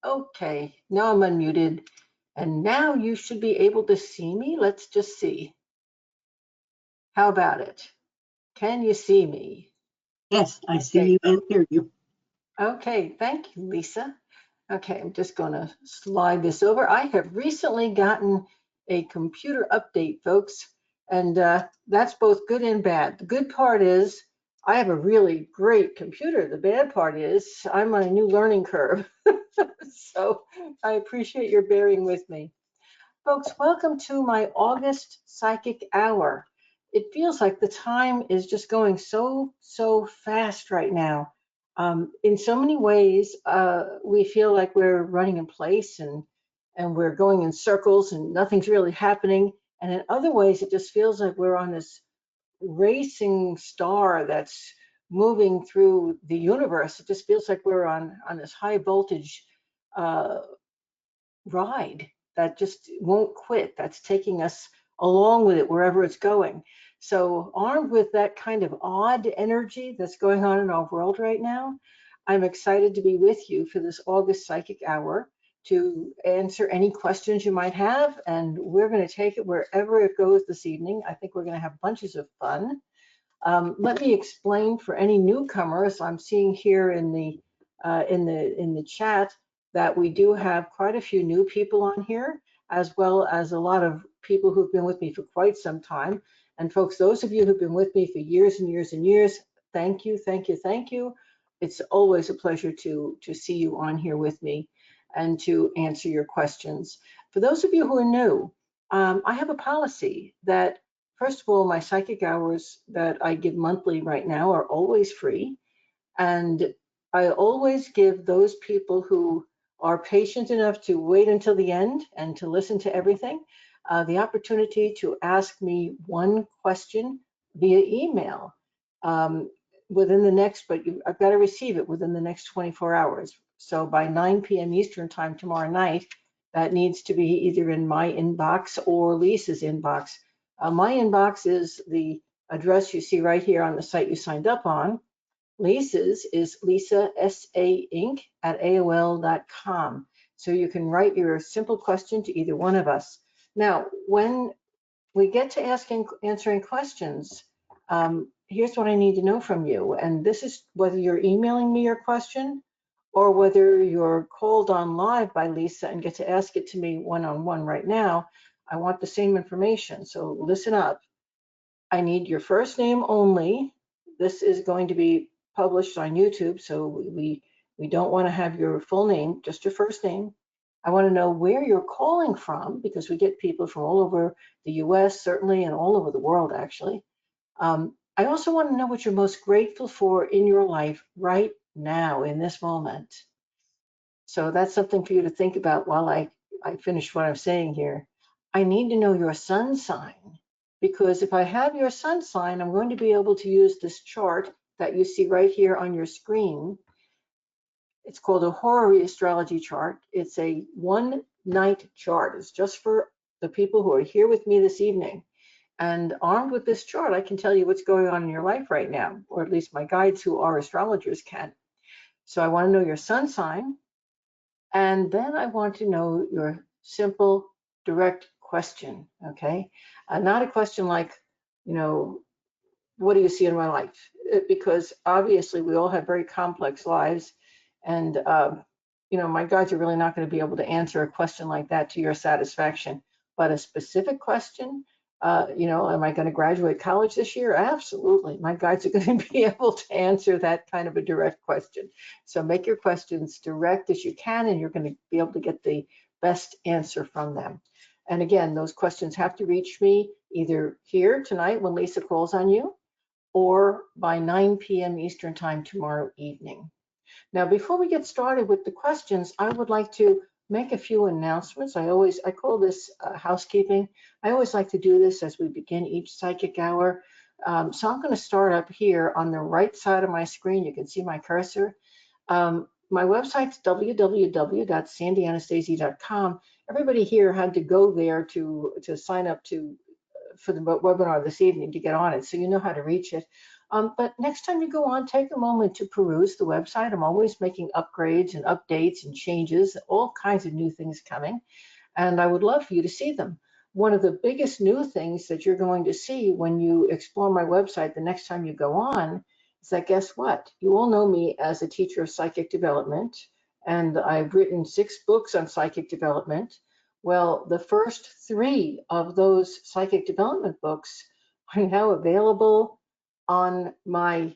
Okay, now I'm unmuted, and now you should be able to see me. Let's just see. How about it? Can you see me? Yes, I see Okay. you and hear you. Okay, thank you, Lisa. Okay, I'm just going to slide this over. I have recently gotten a computer update, folks, and that's both good and bad. The good part is I have a really great computer. The bad part is I'm on a new learning curve. So I appreciate your bearing with me. Folks, welcome to my August Psychic Hour. It feels like the time is just going so fast right now. In so many ways, we feel like we're running in place and we're going in circles and nothing's really happening. And in other ways, it just feels like we're on this racing star that's moving through the universe. It just feels like we're on this high voltage uh, ride that just won't quit, that's taking us along with it wherever it's going. So, armed with that kind of odd energy that's going on in our world right now, I'm excited to be with you for this August Psychic Hour to answer any questions you might have. And we're going to take it wherever it goes this evening. I think we're going to have bunches of fun. Let me explain for any newcomers. I'm seeing here in the chat that we do have quite a few new people on here, as well as a lot of people who've been with me for quite some time. And folks, those of you who've been with me for years and years and years, thank you, thank you, thank you. It's always a pleasure to see you on here with me and to answer your questions. For those of you who are new, I have a policy that, first of all, my psychic hours that I give monthly right now are always free. And I always give those people who are patient enough to wait until the end and to listen to everything, the opportunity to ask me one question via email within the next, but I've got to receive it within the next 24 hours. So by 9 p.m. Eastern time tomorrow night, that needs to be either in my inbox or Lisa's inbox. My inbox is the address you see right here on the site you signed up on. Lisa's is Lisa SA Inc. at AOL.com. So you can write your simple question to either one of us. Now, when we get to answering questions, here's what I need to know from you. And this is whether you're emailing me your question or whether you're called on live by Lisa and get to ask it to me one-on-one right now. I want the same information. So listen up. I need your first name only. This is going to be published on YouTube, so we don't want to have your full name, just your first name. I want to know where you're calling from, because we get people from all over the US, certainly, and all over the world, actually. I also want to know what you're most grateful for in your life right now, in this moment. So that's something for you to think about while I finish what I'm saying here. I need to know your sun sign, because if I have your sun sign, I'm going to be able to use this chart that you see right here on your screen. It's called a horary astrology chart. It's a one-night chart. It's just for the people who are here with me this evening. And armed with this chart, I can tell you what's going on in your life right now, or at least my guides who are astrologers can. So I want to know your sun sign. And then I want to know your simple, direct question, okay? Not a question like, what do you see in my life? Because obviously we all have very complex lives. And, my guides are really not going to be able to answer a question like that to your satisfaction. But a specific question, am I going to graduate college this year? Absolutely. My guides are going to be able to answer that kind of a direct question. So make your questions direct as you can, and you're going to be able to get the best answer from them. And again, those questions have to reach me either here tonight when Lisa calls on you, or by 9 p.m. Eastern time tomorrow evening. Now, before we get started with the questions, I would like to make a few announcements. I call this housekeeping. I always like to do this as we begin each psychic hour. So I'm going to start up here on the right side of my screen. You can see my cursor. My website's www.sandyanastasi.com. Everybody here had to go there to sign up for the webinar this evening to get on it, so you know how to reach it. But next time you go on, take a moment to peruse the website. I'm always making upgrades and updates and changes, all kinds of new things coming, and I would love for you to see them. One of the biggest new things that you're going to see when you explore my website the next time you go on is that, guess what? You all know me as a teacher of psychic development, and I've written 6 books on psychic development. Well, the first 3 of those psychic development books are now available on my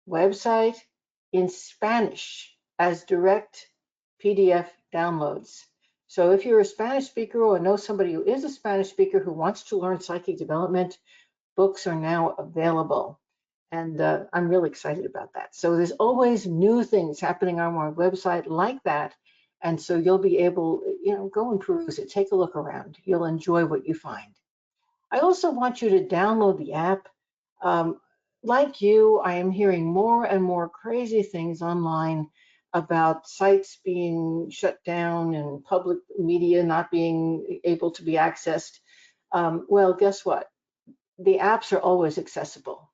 website in Spanish as direct PDF downloads. So if you're a Spanish speaker or know somebody who is a Spanish speaker who wants to learn psychic development, books are now available. And I'm really excited about that. So there's always new things happening on our website like that. And so you'll be able, go and peruse it, take a look around. You'll enjoy what you find. I also want you to download the app. Um, like you, I am hearing more and more crazy things online about sites being shut down and public media not being able to be accessed. Well, guess what? The apps are always accessible.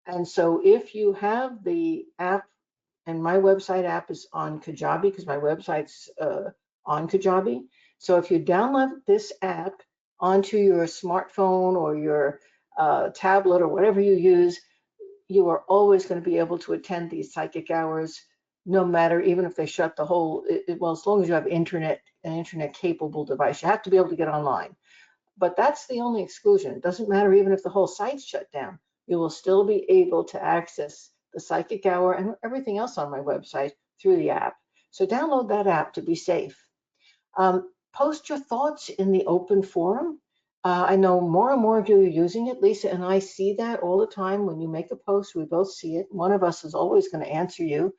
And so if you have the app, and my website app is on Kajabi because my website's on Kajabi. So if you download this app onto your smartphone or your tablet or whatever you use, you are always going to be able to attend these psychic hours, no matter, even if they shut the whole, well, as long as you have internet, an internet capable device, you have to be able to get online. But that's the only exclusion. It doesn't matter even if the whole site's shut down. You will still be able to access the psychic hour and everything else on my website through the app. So download that app to be safe. Post your thoughts in the open forum. I know more and more of you are using it. Lisa and I see that all the time. When you make a post, we both see it. One of us is always going to answer you.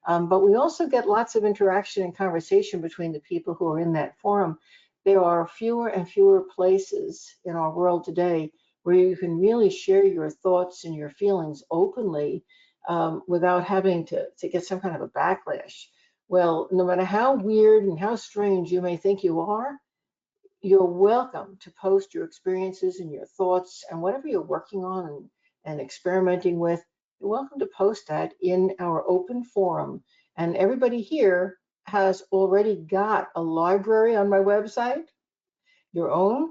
But we also get lots of interaction and conversation between the people who are in that forum. There are fewer and fewer places in our world today where you can really share your thoughts and your feelings openly without having to get some kind of a backlash. Well, no matter how weird and how strange you may think you are, you're welcome to post your experiences and your thoughts and whatever you're working on and experimenting with. You're welcome to post that in our open forum. And everybody here has already got a library on my website, your own,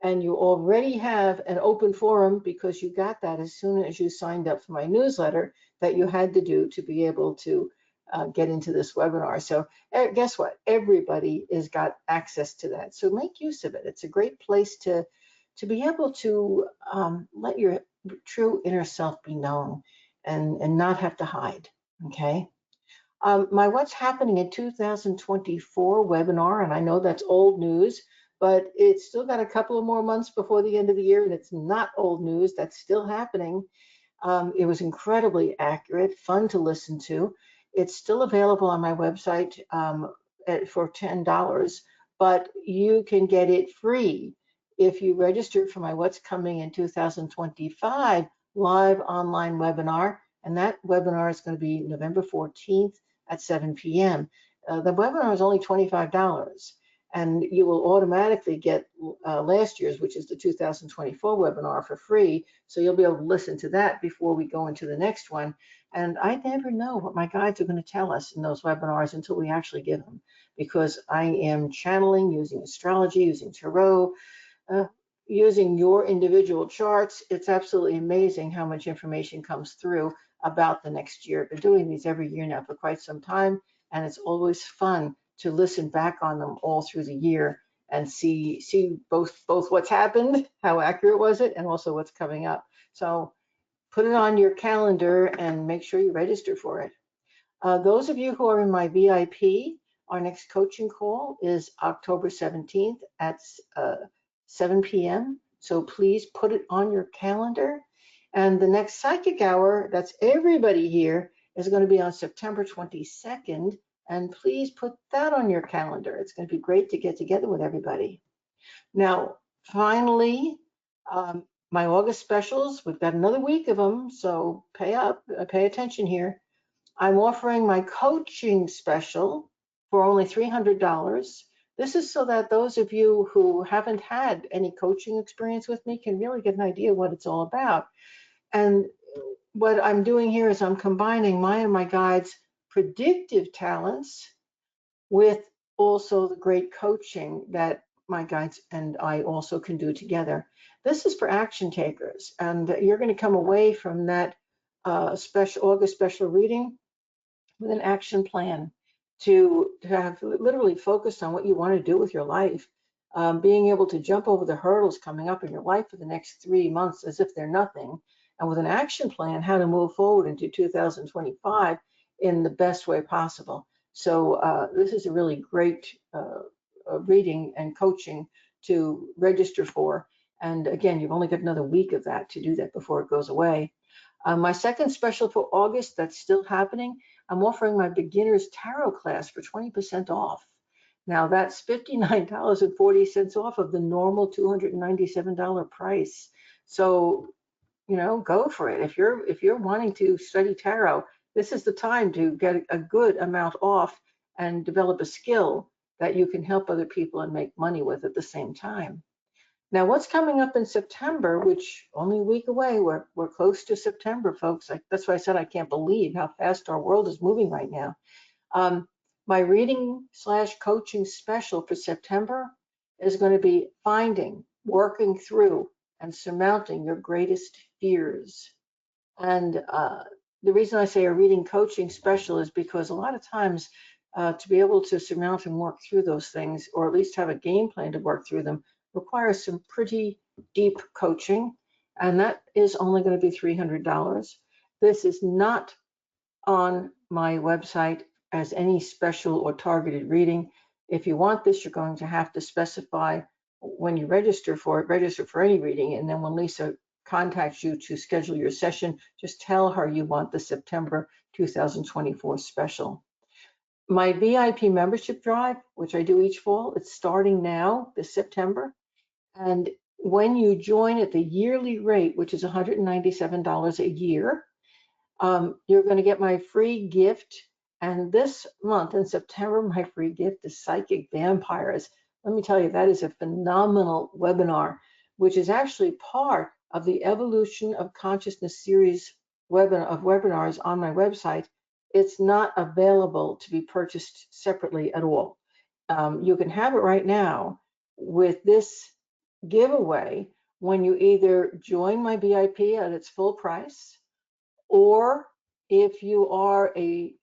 and you already have an open forum because you got that as soon as you signed up for my newsletter that you had to do to be able to get into this webinar. So guess what? Everybody has got access to that. So make use of it. It's a great place to be able to let your true inner self be known and not have to hide, okay? My What's Happening in 2024 webinar, and I know that's old news, but it's still got a couple of more months before the end of the year, and it's not old news. That's still happening. It was incredibly accurate, fun to listen to. It's still available on my website for $10, but you can get it free if you register for my What's Coming in 2025 live online webinar. And that webinar is going to be November 14th at 7 p.m. The webinar is only $25. And you will automatically get last year's, which is the 2024 webinar, for free. So you'll be able to listen to that before we go into the next one. And I never know what my guides are going to tell us in those webinars until we actually give them, because I am channeling, using astrology, using tarot, using your individual charts. It's absolutely amazing how much information comes through about the next year. I've been doing these every year now for quite some time, and it's always fun to listen back on them all through the year and see both what's happened, how accurate was it, and also what's coming up. So put it on your calendar and make sure you register for it. Those of you who are in my VIP, our next coaching call is October 17th at 7 p.m. So please put it on your calendar. And the next psychic hour, that's everybody here, is going to be on September 22nd. And please put that on your calendar. It's going to be great to get together with everybody. Now, finally, my August specials, we've got another week of them, so pay attention here. I'm offering my coaching special for only $300. This is so that those of you who haven't had any coaching experience with me can really get an idea what it's all about. And what I'm doing here is I'm combining mine and my guide's predictive talents with also the great coaching that my guides and I also can do together. This is for action takers, and you're going to come away from that special August special reading with an action plan to have literally focused on what you want to do with your life. Being able to jump over the hurdles coming up in your life for the next 3 months as if they're nothing, and with an action plan, how to move forward into 2025 in the best way possible. So this is a really great reading and coaching to register for. And again, you've only got another week of that to do that before it goes away. My second special for August, that's still happening. I'm offering my beginner's tarot class for 20% off. Now that's $59.40 off of the normal $297 price. So, go for it. If you're wanting to study tarot, this is the time to get a good amount off and develop a skill that you can help other people and make money with at the same time. Now, what's coming up in September, which only a week away, we're close to September, folks. That's why I said I can't believe how fast our world is moving right now. My reading/coaching special for September is going to be finding, working through, and surmounting your greatest fears. And the reason I say a reading coaching special is because a lot of times to be able to surmount and work through those things, or at least have a game plan to work through them, requires some pretty deep coaching. And that is only going to be $300. This is not on my website as any special or targeted reading. If you want this, you're going to have to specify when you register for any reading. And then when Lisa contacts you to schedule your session, just tell her you want the September 2024 special. My VIP membership drive, which I do each fall, it's starting now this September. And when you join at the yearly rate, which is $197 a year, you're going to get my free gift. And this month in September, my free gift is Psychic Vampires. Let me tell you, that is a phenomenal webinar, which is actually part of the Evolution of Consciousness series of webinars on my website. It's not available to be purchased separately at all. You can have it right now with this giveaway when you either join my VIP at its full price, or if you are a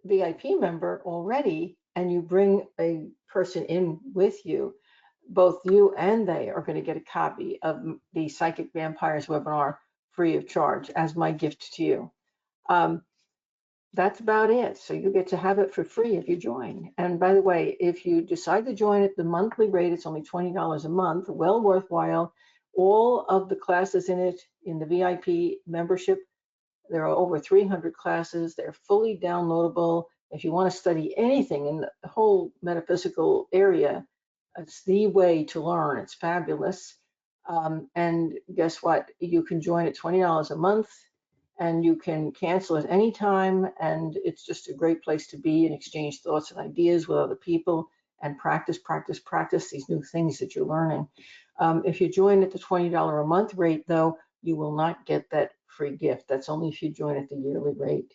VIP member already and you bring a person in with you, both you and they are going to get a copy of the Psychic Vampires webinar free of charge as my gift to you. That's about it. So you get to have it for free if you join. And by the way, if you decide to join at the monthly rate, it's only $20 a month, well worthwhile. All of the classes in it, in the VIP membership, there are over 300 classes. They're fully downloadable. If you want to study anything in the whole metaphysical area, it's the way to learn. It's fabulous. And guess what? You can join at $20 a month, and you can cancel at any time. And it's just a great place to be and exchange thoughts and ideas with other people and practice these new things that you're learning. If you join at the $20 a month rate, though, you will not get that free gift. That's only if you join at the yearly rate.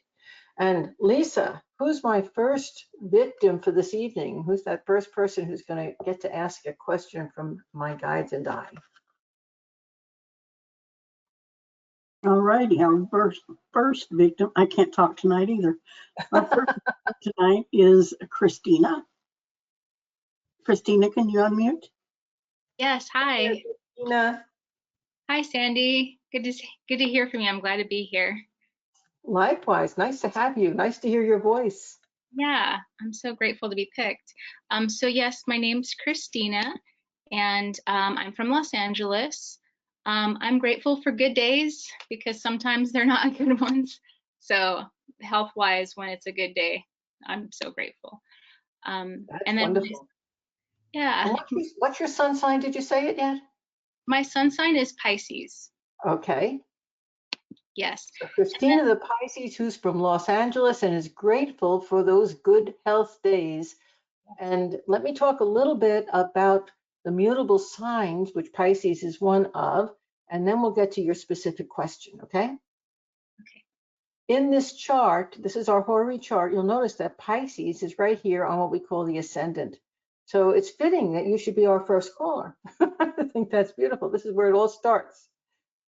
And Lisa, who's my first victim for this evening? Who's that first person who's going to get to ask a question from my guides and I? All righty, our first victim, I can't talk tonight either. Our first victim tonight is Christina. Christina, can you unmute? Yes, hi. Christina. Hi, Sandy. Good to hear from you. I'm glad to be here. Likewise, nice to have you. Nice to hear your voice. Yeah, I'm so grateful to be picked. So yes, my name's Christina, and I'm from Los Angeles. I'm grateful for good days because sometimes they're not good ones. So health-wise, when it's a good day, I'm so grateful. That's and then, wonderful. yeah, And what's your sun sign? Did you say it yet? my sun sign is Pisces. Okay. Yes. So Christina the Pisces, who's from Los Angeles and is grateful for those good health days. And let me talk a little bit about the mutable signs, which Pisces is one of, and then we'll get to your specific question, okay? in this chart, this is our Horary chart, you'll notice that Pisces is right here on what we call the ascendant. So it's fitting that you should be our first caller. I think that's beautiful. This is where it all starts.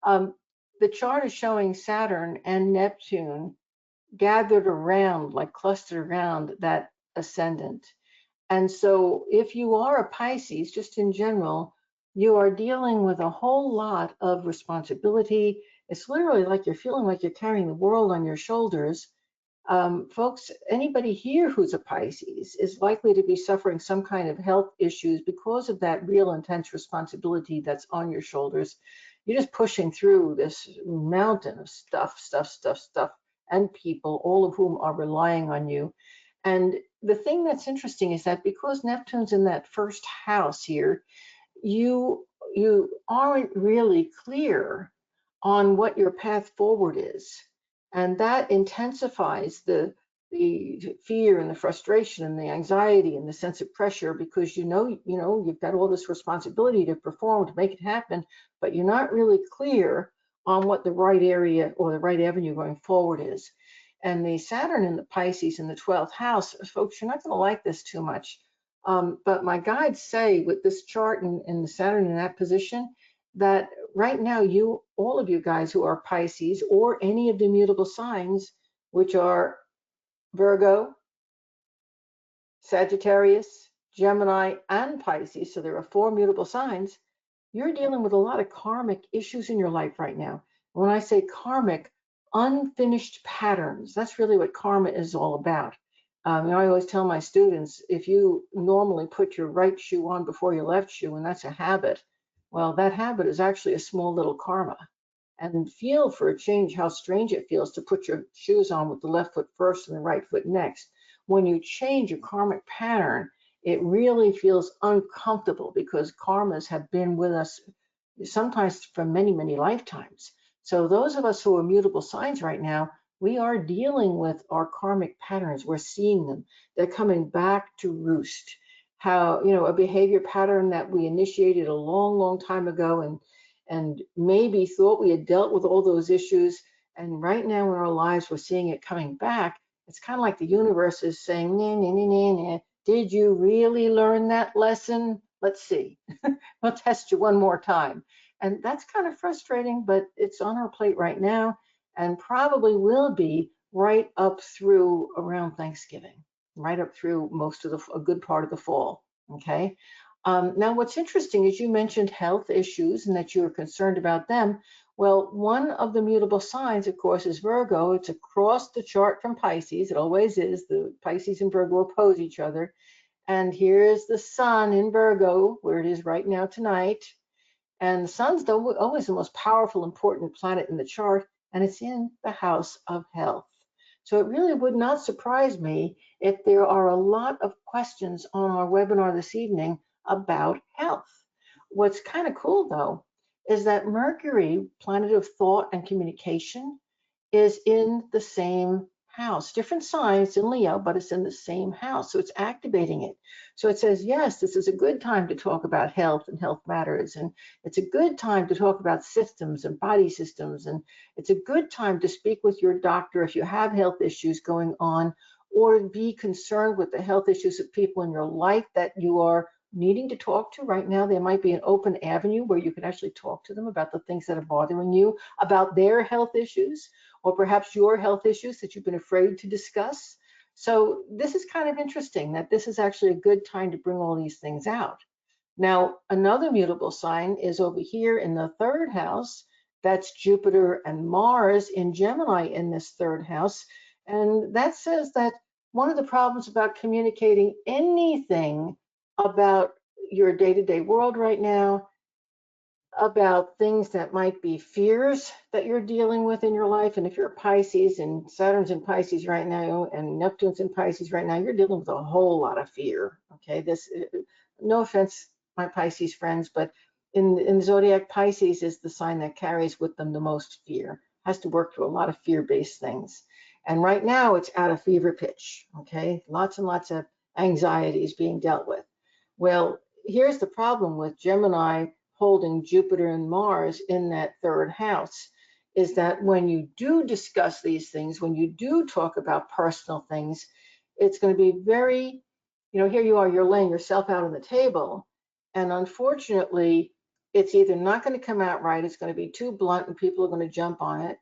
The chart is showing Saturn and Neptune gathered around, like clustered around that ascendant. And so if you are a Pisces, just in general, you are dealing with a whole lot of responsibility. It's literally like you're feeling like you're carrying the world on your shoulders. Folks, anybody here who's a Pisces is likely to be suffering some kind of health issues because of that real intense responsibility that's on your shoulders. You're just pushing through this mountain of stuff, and people, all of whom are relying on you. And the thing that's interesting is that because Neptune's in that first house here, you aren't really clear on what your path forward is. And that intensifies the fear and the frustration and the anxiety and the sense of pressure, because you've got all this responsibility to perform, to make it happen, but you're not really clear on what the right area or the right avenue going forward is. And the Saturn in the Pisces in the 12th house, folks, you're not going to like this too much. But my guides say with this chart and the Saturn in that position, that right now all of you guys who are Pisces or any of the mutable signs, which are Virgo, Sagittarius, Gemini, and Pisces, so there are 4 mutable signs, you're dealing with a lot of karmic issues in your life right now. When I say karmic, unfinished patterns, that's really what karma is all about. I always tell my students, if you normally put your right shoe on before your left shoe, and that's a habit, well, that habit is actually a small little karma. And feel for a change how strange it feels to put your shoes on with the left foot first and the right foot next. When you change a karmic pattern, it really feels uncomfortable because karmas have been with us sometimes for many, many lifetimes. So those of us who are mutable signs right now, we are dealing with our karmic patterns. We're seeing them. They're coming back to roost. How, a behavior pattern that we initiated a long, long time ago and maybe thought we had dealt with all those issues. And right now in our lives, we're seeing it coming back. It's kind of like the universe is saying, nah, nah, nah, nah, nah. Did you really learn that lesson? Let's see. We'll test you one more time. And that's kind of frustrating, but it's on our plate right now and probably will be right up through around Thanksgiving, right up through a good part of the fall, okay? Now, what's interesting is you mentioned health issues and that you were concerned about them. Well, one of the mutable signs, of course, is Virgo. It's across the chart from Pisces. It always is. The Pisces and Virgo oppose each other. And here's the sun in Virgo, where it is right now tonight. And the sun's always the most powerful, important planet in the chart, and it's in the house of health. So it really would not surprise me if there are a lot of questions on our webinar this evening about health. What's kind of cool, though, is that Mercury, planet of thought and communication, is in the same house. Different signs in Leo, but it's in the same house. So it's activating it. So it says, yes, this is a good time to talk about health and health matters. And it's a good time to talk about systems and body systems. And it's a good time to speak with your doctor if you have health issues going on, or be concerned with the health issues of people in your life that you are needing to talk to right now. There might be an open avenue where you can actually talk to them about the things that are bothering you, about their health issues, or perhaps your health issues that you've been afraid to discuss. So this is kind of interesting that this is actually a good time to bring all these things out. Now, another mutable sign is over here in the 3rd house. That's Jupiter and Mars in Gemini in this 3rd house. And that says that one of the problems about communicating anything about your day-to-day world right now, about things that might be fears that you're dealing with in your life. And if you're a Pisces and Saturn's in Pisces right now and Neptune's in Pisces right now, you're dealing with a whole lot of fear. Okay, no offense, my Pisces friends, but in zodiac, Pisces is the sign that carries with them the most fear, has to work through a lot of fear-based things. And right now it's at a fever pitch. Okay, lots and lots of anxieties being dealt with. Well, here's the problem with Gemini holding Jupiter and Mars in that 3rd house, is that when you do discuss these things, when you do talk about personal things, it's going to be very, here you are, you're laying yourself out on the table. And unfortunately, it's either not going to come out right, it's going to be too blunt and people are going to jump on it,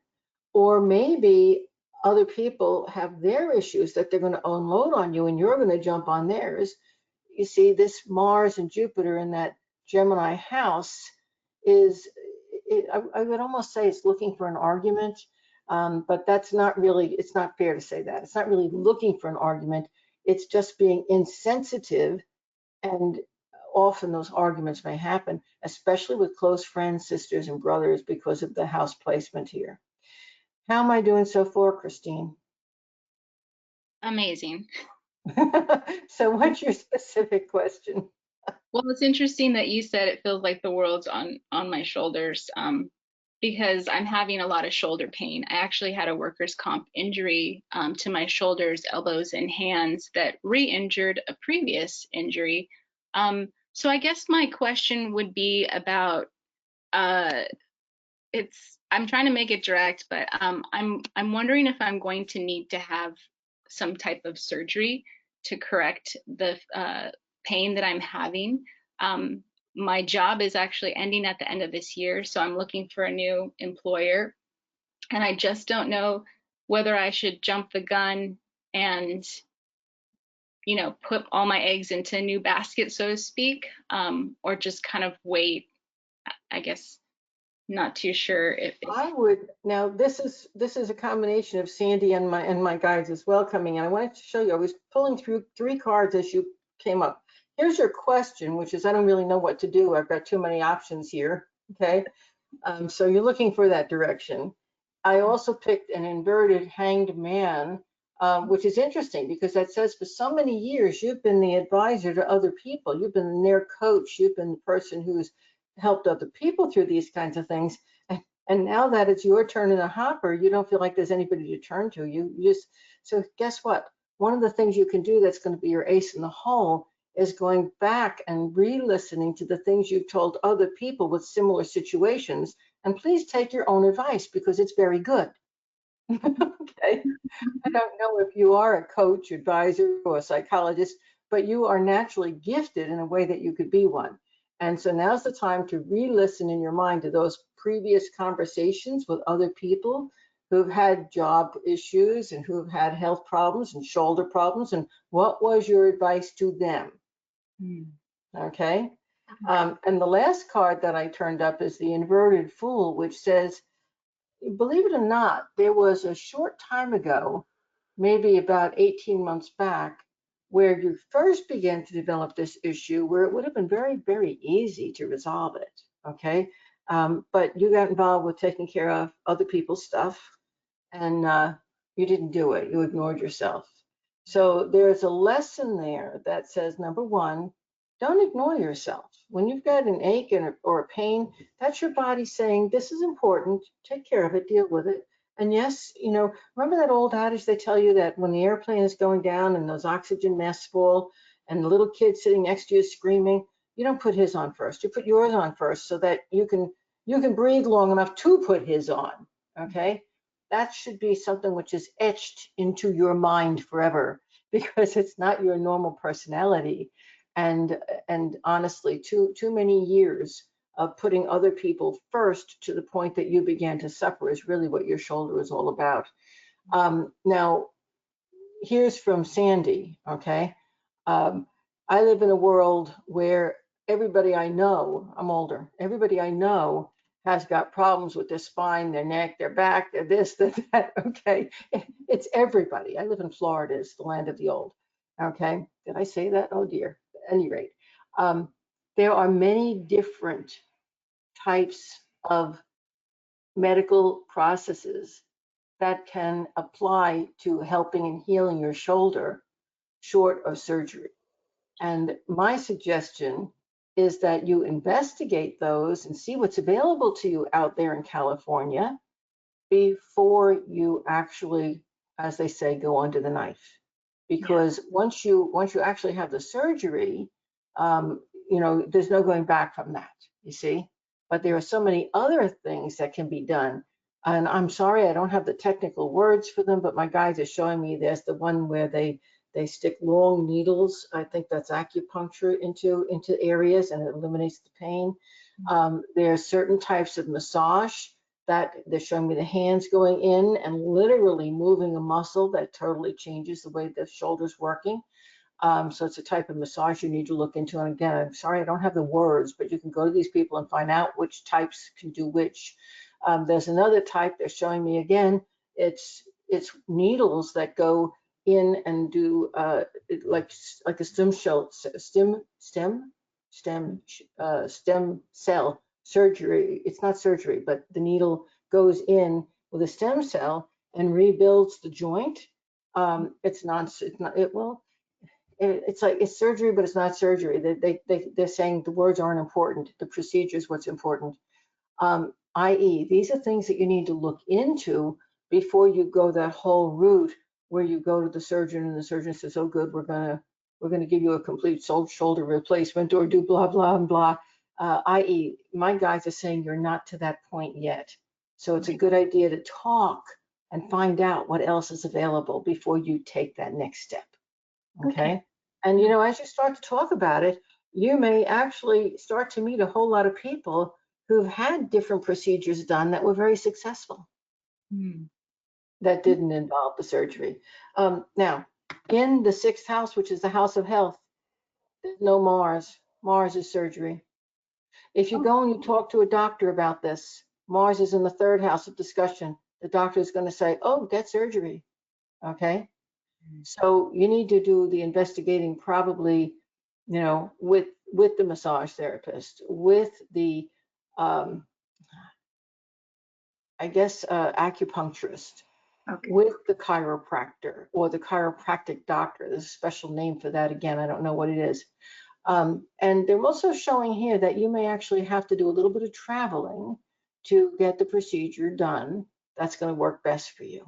or maybe other people have their issues that they're going to unload on you and you're going to jump on theirs. You see, this Mars and Jupiter in that Gemini house is, I would almost say it's looking for an argument, but that's not really, it's not fair to say that. It's not really looking for an argument. It's just being insensitive, and often those arguments may happen, especially with close friends, sisters, and brothers because of the house placement here. How am I doing so far, Christine? Amazing. So what's your specific question? Well, it's interesting that you said it feels like the world's on my shoulders, because I'm having a lot of shoulder pain. I actually had a workers' comp injury to my shoulders, elbows, and hands that re-injured a previous injury. So I guess my question would be about, I'm trying to make it direct, but I'm wondering if I'm going to need to have some type of surgery to correct the pain that I'm having. My job is actually ending at the end of this year, so I'm looking for a new employer, and I just don't know whether I should jump the gun and put all my eggs into a new basket, so to speak, or just kind of wait. I guess not too sure if I would, now this is a combination of Sandy and my guides as well coming in. I wanted to show you, I was pulling through 3 cards as you came up. Here's your question, which is, I don't really know what to do. I've got too many options here, okay? So you're looking for that direction. I also picked an inverted hanged man, which is interesting because that says for so many years, you've been the advisor to other people. You've been their coach. You've been the person who's helped other people through these kinds of things. And now that it's your turn in the hopper, you don't feel like there's anybody to turn to. You just, so guess what? One of the things you can do that's going to be your ace in the hole is going back and re-listening to the things you've told other people with similar situations. And please take your own advice because it's very good. Okay. I don't know if you are a coach, advisor, or a psychologist, but you are naturally gifted in a way that you could be one. And so now's the time to re-listen in your mind to those previous conversations with other people who've had job issues and who've had health problems and shoulder problems, and what was your advice to them? Okay. And the last card that I turned up is the inverted fool, which says, believe it or not, there was a short time ago, maybe about 18 months back, where you first began to develop this issue where it would have been very, very easy to resolve it, okay? But you got involved with taking care of other people's stuff and you didn't do it, you ignored yourself. So there's a lesson there that says, number one, don't ignore yourself. When you've got an ache or a pain, that's your body saying, this is important, take care of it, deal with it. And yes, remember that old adage they tell you that when the airplane is going down and those oxygen masks fall and the little kid sitting next to you screaming, you don't put his on first, you put yours on first so that you can breathe long enough to put his on, okay? That should be something which is etched into your mind forever because it's not your normal personality. And honestly, too many years of putting other people first to the point that you began to suffer is really what your shoulder is all about. Now, here's from Sandy, okay? I live in a world where everybody I know, I'm older, everybody I know has got problems with their spine, their neck, their back, their this, their that, okay? It's everybody. I live in Florida, it's the land of the old, okay? Did I say that? Oh dear, at any rate. There are many different types of medical processes that can apply to helping and healing your shoulder short of surgery. And my suggestion is that you investigate those and see what's available to you out there in California before you actually, as they say, go under the knife. Because once you actually have the surgery, there's no going back from that, you see. But there are so many other things that can be done. And I'm sorry, I don't have the technical words for them, but my guys are showing me there's the one where they stick long needles. I think that's acupuncture into areas, and it eliminates the pain. There are certain types of massage that they're showing me the hands going in and literally moving a muscle that totally changes the way the shoulder's working. So it's a type of massage you need to look into. And again, I'm sorry, I don't have the words, but you can go to these people and find out which types can do which. There's another type they're showing me again. It's needles that go in and do like a stem cell surgery. It's not surgery, but the needle goes in with a stem cell and rebuilds the joint. It's not it's like it's surgery, but it's not surgery. They're saying the words aren't important. The procedure is what's important. I.e., these are things that you need to look into before you go that whole route where you go to the surgeon and the surgeon says, "Oh, good, we're gonna give you a complete shoulder replacement or do blah blah and blah." I.e., my guys are saying you're not to that point yet. So it's a good idea to talk and find out what else is available before you take that next step. Okay. And as you start to talk about it, you may actually start to meet a whole lot of people who've had different procedures done that were very successful that didn't involve the surgery. Now, in the sixth house, which is the house of health, there's no Mars. Mars is surgery. If you go and you talk to a doctor about this, Mars is in the third house of discussion. The doctor is going to say, "Oh, get surgery." Okay. So you need to do the investigating probably, with the massage therapist, with the, acupuncturist, with the chiropractor or the chiropractic doctor. There's a special name for that. Again, I don't know what it is. And they're also showing here that you may actually have to do a little bit of traveling to get the procedure done. That's going to work best for you.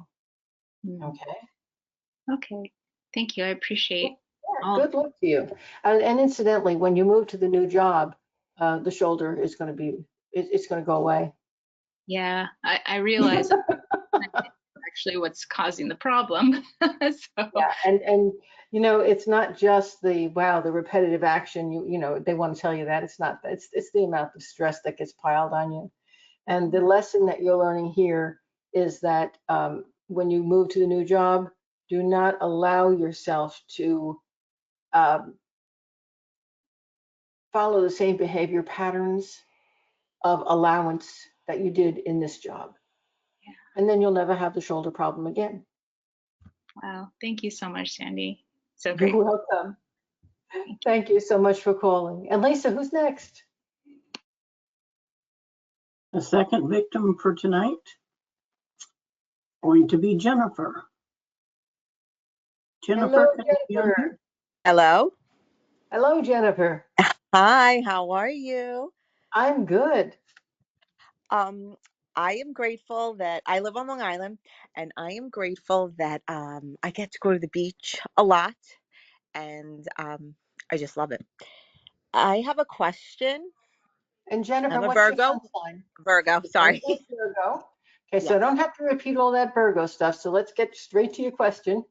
Okay. Okay. Thank you. I appreciate all. Good luck to you. And incidentally, when you move to the new job, the shoulder is going to be, it's going to go away. Yeah, I realize that's actually what's causing the problem. So. Yeah, and it's not just the repetitive action. They want to tell you that it's not. It's the amount of stress that gets piled on you. And the lesson that you're learning here is that when you move to the new job, do not allow yourself to follow the same behavior patterns of allowance that you did in this job. Yeah. And then you'll never have the shoulder problem again. Wow. Thank you so much, Sandy. So You're great. welcome. Thank you so much for calling. And Lisa, who's next? The second victim for tonight, going to be Jennifer. Jennifer, Hello, can you unmute? Jennifer. Hello. Hello, Jennifer. Hi, how are you? I'm good. Um, I am grateful that I live on Long Island, and I am grateful that I get to go to the beach a lot, and I just love it. I have a question. And Jennifer, I'm a what's your sun Virgo. sign? Virgo, Your sun sorry. sign's Virgo. Okay, so I Yes. don't have to repeat all that Virgo stuff. So let's get straight to your question.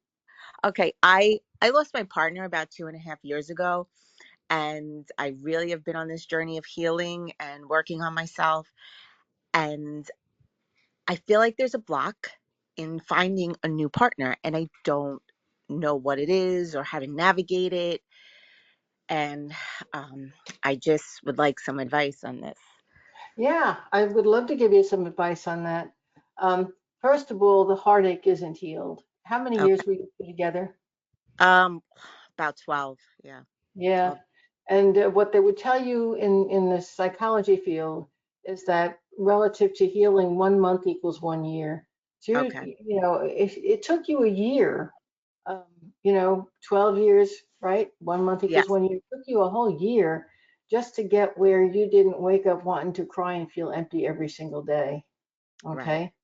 Okay, I lost my partner about 2.5 years ago, and I really have been on this journey of healing and working on myself, and I feel like there's a block in finding a new partner, and I don't know what it is or how to navigate it. And I just would like some advice on this. Yeah, I would love to give you some advice on that. First of all, the heartache isn't healed. How many Okay. years were you together? Um, about 12. Yeah. Yeah, 12. and what they would tell you in the psychology field is that relative to healing, 1 month equals 1 year. So Okay. if it took you a year, 12 years, right? 1 month equals Yes. 1 year. It took you a whole year just to get where you didn't wake up wanting to cry and feel empty every single day. Right. Okay.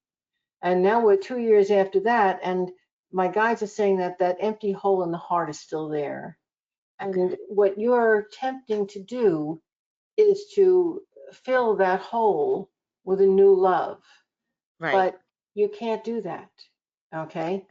And now we're 2 years after that, and my guides are saying that that empty hole in the heart is still there. And what you're attempting to do is to fill that hole with a new love. Right. but you can't do that. Okay.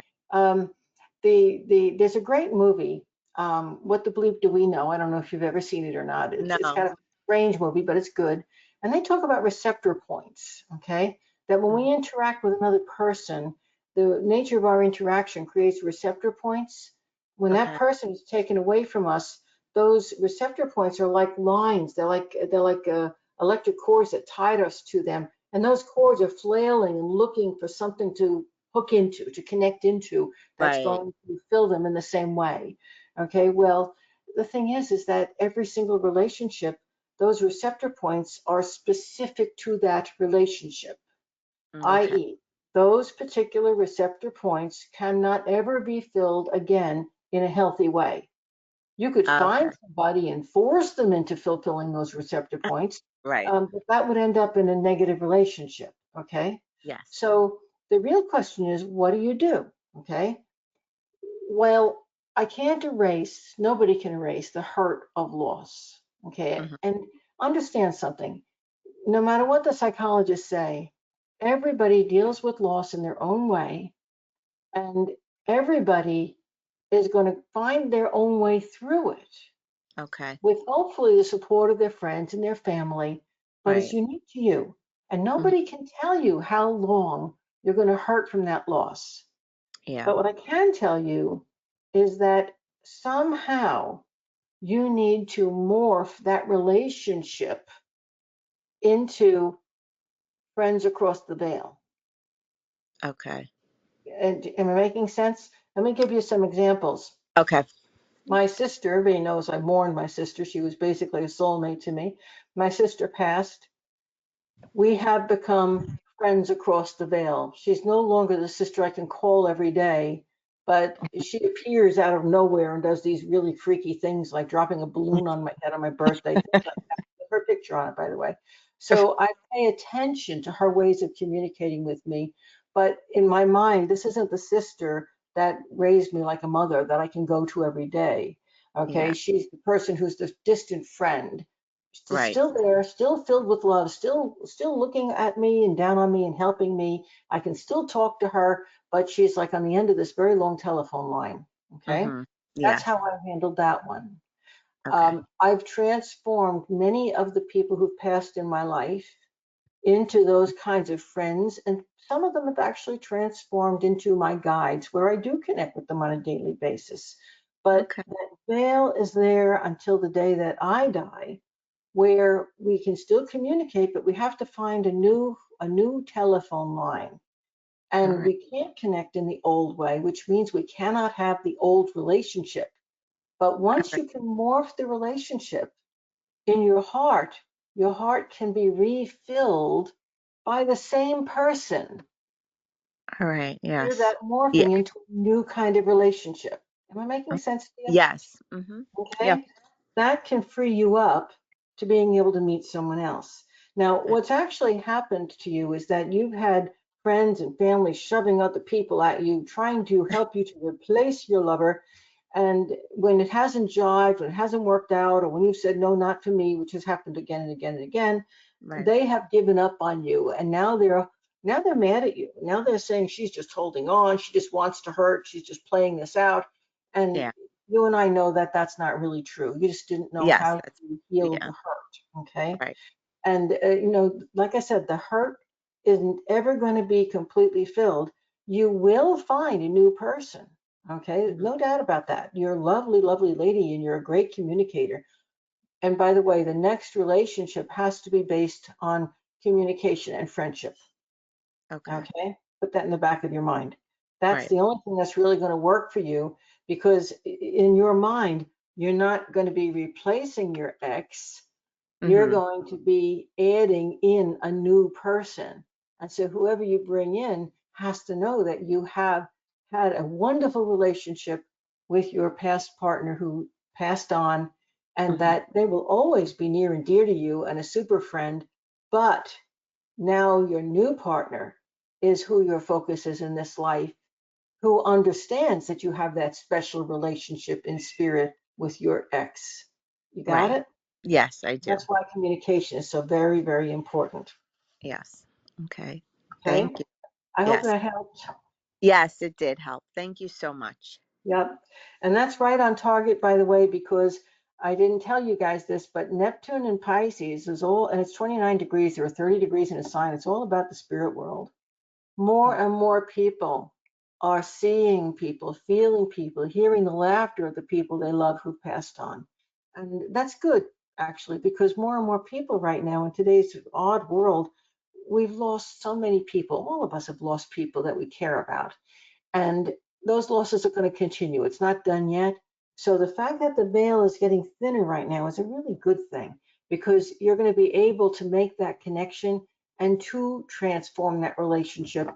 There's a great movie, What the Bleep Do We Know? I don't know if you've ever seen it or not. It's No. kind of a strange movie, but it's good. And they talk about receptor points. Okay. That when we interact with another person, the nature of our interaction creates receptor points. When that Okay. person is taken away from us, those receptor points are like lines. They're like electric cords that tied us to them, and those cords are flailing and looking for something to hook into, to connect into, that's Right. going to fill them in the same way. Okay, well, the thing is that every single relationship, those receptor points are specific to that relationship, Okay. i.e., those particular receptor points cannot ever be filled again in a healthy way. You could find Okay. somebody and force them into fulfilling those receptor points, Right. but that would end up in a negative relationship. Okay. Yes. So the real question is, what do you do? Okay. Well, I can't erase, nobody can erase the hurt of loss. Okay. Hmm. And understand something. No matter what the psychologists say, everybody deals with loss in their own way, and everybody is going to find their own way through it Okay. with hopefully the support of their friends and their family, but it's Right. unique to you. And Hmm. nobody can tell you how long you're going to hurt from that loss. Yeah. But what I can tell you is that somehow you need to morph that relationship into friends across the veil. Okay. And am I making sense? Let me give you some examples. Okay. My sister, everybody knows I mourned my sister. She was basically a soulmate to me. My sister passed. We have become friends across the veil. She's no longer the sister I can call every day, but she appears out of nowhere and does these really freaky things like dropping a balloon on my head on my birthday, things like that. With her picture on it, by the way. So I pay attention to her ways of communicating with me. But in my mind, this isn't the sister that raised me like a mother that I can go to every day. Okay. Yeah. She's the person who's the distant friend, Right. still there, still filled with love, still looking at me and down on me and helping me. I can still talk to her, but she's like on the end of this very long telephone line. Okay, Hmm. that's Yes. how I handled that one. Okay. I've transformed many of the people who've passed in my life into those kinds of friends, and some of them have actually transformed into my guides, where I do connect with them on a daily basis. But Okay. that veil is there until the day that I die, where we can still communicate, but we have to find a new telephone line. All And right. we can't connect in the old way, which means we cannot have the old relationship. But All once right. you can morph the relationship in your heart can be refilled by the same person. All right. Hear Yes. that Yeah. morphing into a new kind of relationship. Am I making sense to you? Yes. Hmm. Yeah. Okay, that can free you up to being able to meet someone else. Now, what's actually happened to you is that you've had friends and family shoving other people at you, trying to help you to replace your lover. And when it hasn't jived, when it hasn't worked out, or when you've said, no, not for me, which has happened again and again and again, Right. they have given up on you. And now they're mad at you. Now they're saying she's just holding on. She just wants to hurt. She's just playing this out. And Yeah. you and I know that that's not really true. You just didn't know Yes. how That's to heal yeah. the hurt. Okay. Right. And, like I said, the hurt isn't ever going to be completely filled. You will find a new person. Okay. Mhm. No doubt about that. You're a lovely, lovely lady and you're a great communicator. And by the way, the next relationship has to be based on communication and friendship. Okay. Okay, put that in the back of your mind. That's Right. the only thing that's really going to work for you, because in your mind, you're not going to be replacing your ex. You're Hmm. going to be adding in a new person. And so whoever you bring in has to know that you have had a wonderful relationship with your past partner who passed on, and Hmm. that they will always be near and dear to you and a super friend. But now your new partner is who your focus is in this life, who understands that you have that special relationship in spirit with your ex. You got Right. it? Yes, I do. That's why communication is so very, very important. Yes. Okay. Okay. Thank you. I hope Yes. that helped. Yes, it did help. Thank you so much. Yep. And that's right on target, by the way, because I didn't tell you guys this, but Neptune in Pisces is all, and it's 29 degrees, there are 30 degrees in a sign. It's all about the spirit world. More and more people are seeing people, feeling people, hearing the laughter of the people they love who passed on. And that's good, actually, because more and more people right now in today's odd world, we've lost so many people. All of us have lost people that we care about. And those losses are going to continue. It's not done yet. So the fact that the veil is getting thinner right now is a really good thing because you're going to be able to make that connection and to transform that relationship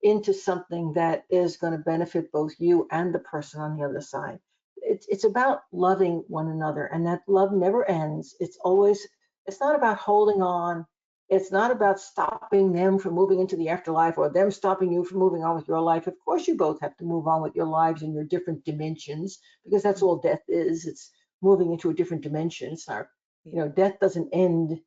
into something that is going to benefit both you and the person on the other side. It's about loving one another, and that love never ends. It's not about holding on. It's not about stopping them from moving into the afterlife or them stopping you from moving on with your life. Of course, you both have to move on with your lives in your different dimensions because that's all death is. It's moving into a different dimension. It's not, death doesn't end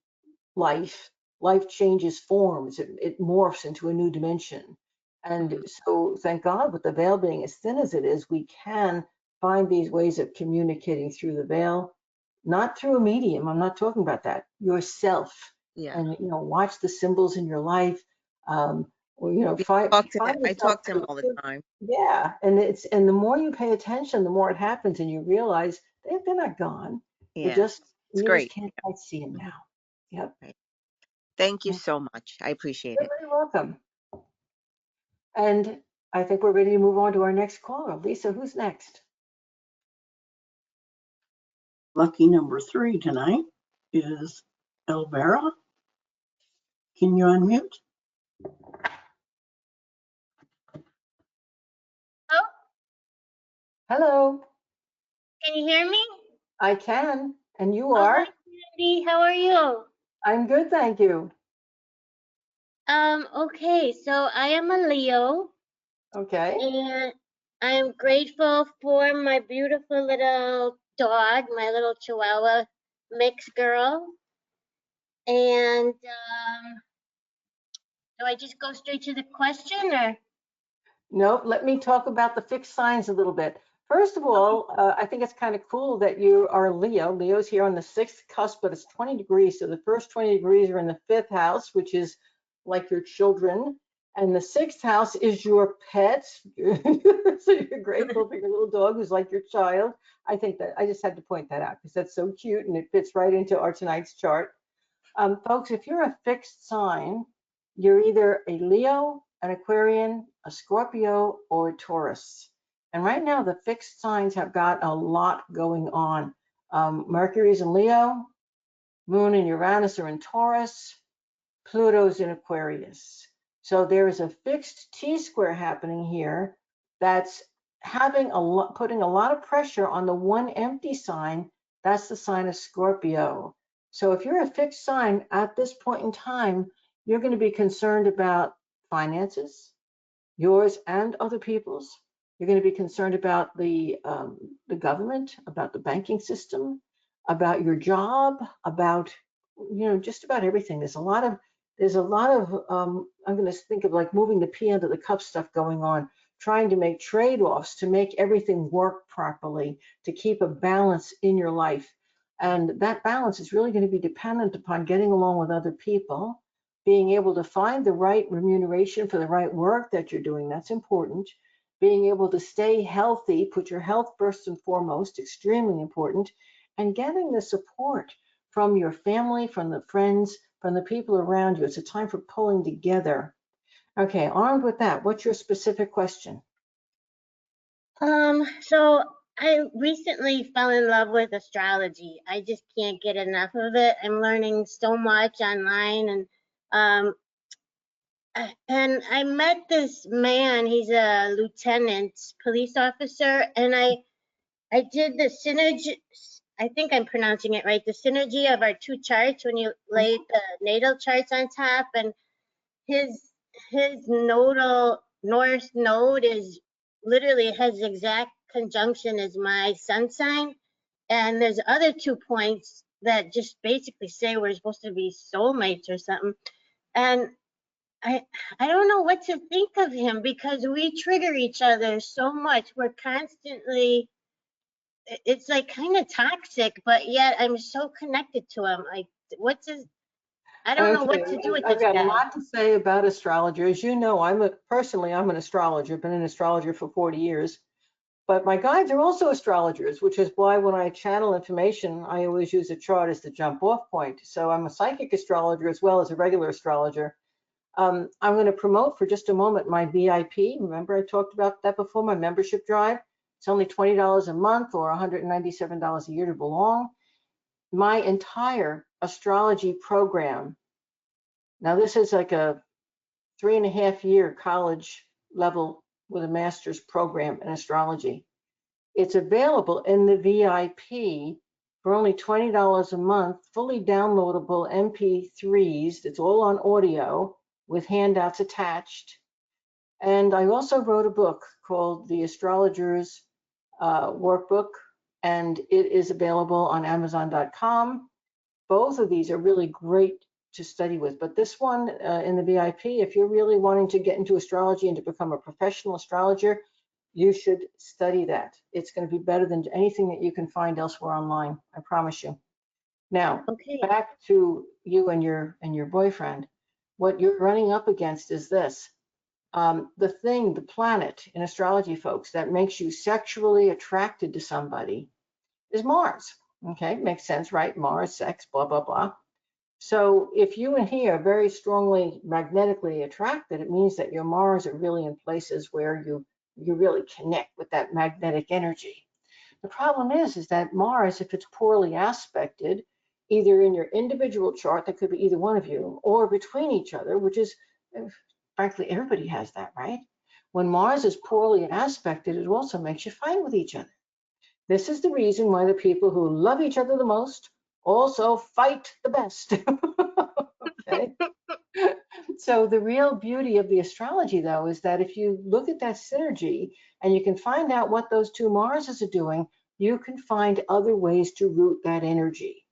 life. Life changes forms, it morphs into a new dimension. And so, thank God, with the veil being as thin as it is, we can find these ways of communicating through the veil, not through a medium. I'm not talking about that. Yourself, Yeah. and watch the symbols in your life. Or, Yeah, find I yourself. talk to him all the time. Yeah, and the more you pay attention, the more it happens, and you realize they're not gone. They're Yeah. just It's you just great. can't quite see them now. Yep. Right. Thank you You're so much. I appreciate it. very welcome. And I think we're ready to move on to our next caller. Lisa, who's next? Lucky number 3 tonight is Elvira. Can you unmute? Oh, Hello, can you hear me? I can. And you Oh, hi, are? Sandy. How are you? I'm good, thank you. Okay, so I am a Leo, Okay. and I'm grateful for my beautiful little dog, my little Chihuahua mix girl. And do I just go straight to the question, or? Nope, let me talk about the fixed signs a little bit. First of Okay. all, I think it's kind of cool that you are Leo. Leo's here on the sixth cusp, but it's 20 degrees. So the first 20 degrees are in the fifth house, which is like your children. And the sixth house is your pets. So you're grateful for your little dog who's like your child. I think that I just had to point that out because that's so cute and it fits right into our tonight's chart. Folks, if you're a fixed sign, you're either a Leo, an Aquarian, a Scorpio, or a Taurus. And right now, the fixed signs have got a lot going on. Mercury's in Leo, Moon and Uranus are in Taurus, Pluto's in Aquarius. So there is a fixed T-square happening here that's putting a lot of pressure on the one empty sign. That's the sign of Scorpio. So if you're a fixed sign at this point in time, you're going to be concerned about finances, yours and other people's. You're going to be concerned about the government, about the banking system, about your job, about just about everything. There's a lot of I'm going to think of like moving the pea under the cup stuff going on, trying to make trade-offs to make everything work properly, to keep a balance in your life. And that balance is really going to be dependent upon getting along with other people, being able to find the right remuneration for the right work that you're doing. That's important. Being able to stay healthy, put your health first and foremost, extremely important, and getting the support from your family, from the friends, from the people around you. It's a time for pulling together. Okay, armed with that, what's your specific question? So I recently fell in love with astrology. I just can't get enough of it. I'm learning so much online, um, and I met this man. He's a lieutenant police officer, and I did the synergy. I think I'm pronouncing it right. The synergy of our two charts when you lay the natal charts on top, and his nodal north node is literally has exact conjunction as my sun sign, and there's other 2 points that just basically say we're supposed to be soulmates or something. And I I don't know what to think of him because we trigger each other so much. We're constantly, it's like kind of toxic, but yet I'm so connected to him. Like, what's his, I don't know Okay, what to do with I've this got a guy. lot to say about astrologers. You know, personally, I'm an astrologer, been an astrologer for 40 years. But my guides are also astrologers, which is why when I channel information, I always use a chart as the jump off point. So I'm a psychic astrologer as well as a regular astrologer. I'm going to promote for just a moment my VIP. Remember I talked about that before, my membership drive. It's only $20 a month or $197 a year to belong. My entire astrology program. Now this is like a 3.5 year college level with a master's program in astrology. It's available in the VIP for only $20 a month, fully downloadable MP3s. It's all on audio with handouts attached. And I also wrote a book called The Astrologer's Workbook, and it is available on Amazon.com. Both of these are really great to study with, but this one in the VIP, if you're really wanting to get into astrology and to become a professional astrologer, you should study that. It's going to be better than anything that you can find elsewhere online, I promise you. Now, Okay. back to you and your boyfriend. What you're running up against is this. The planet in astrology, folks, that makes you sexually attracted to somebody is Mars. Okay, makes sense, right? Mars, sex, blah, blah, blah. So if you and he are very strongly magnetically attracted, it means that your Mars are really in places where you really connect with that magnetic energy. The problem is that Mars, if it's poorly aspected, either in your individual chart, that could be either one of you, or between each other, which is, frankly, everybody has that, right? When Mars is poorly aspected, it also makes you fight with each other. This is the reason why the people who love each other the most also fight the best. Okay. So the real beauty of the astrology, though, is that if you look at that synergy and you can find out what those two Marses are doing, you can find other ways to root that energy.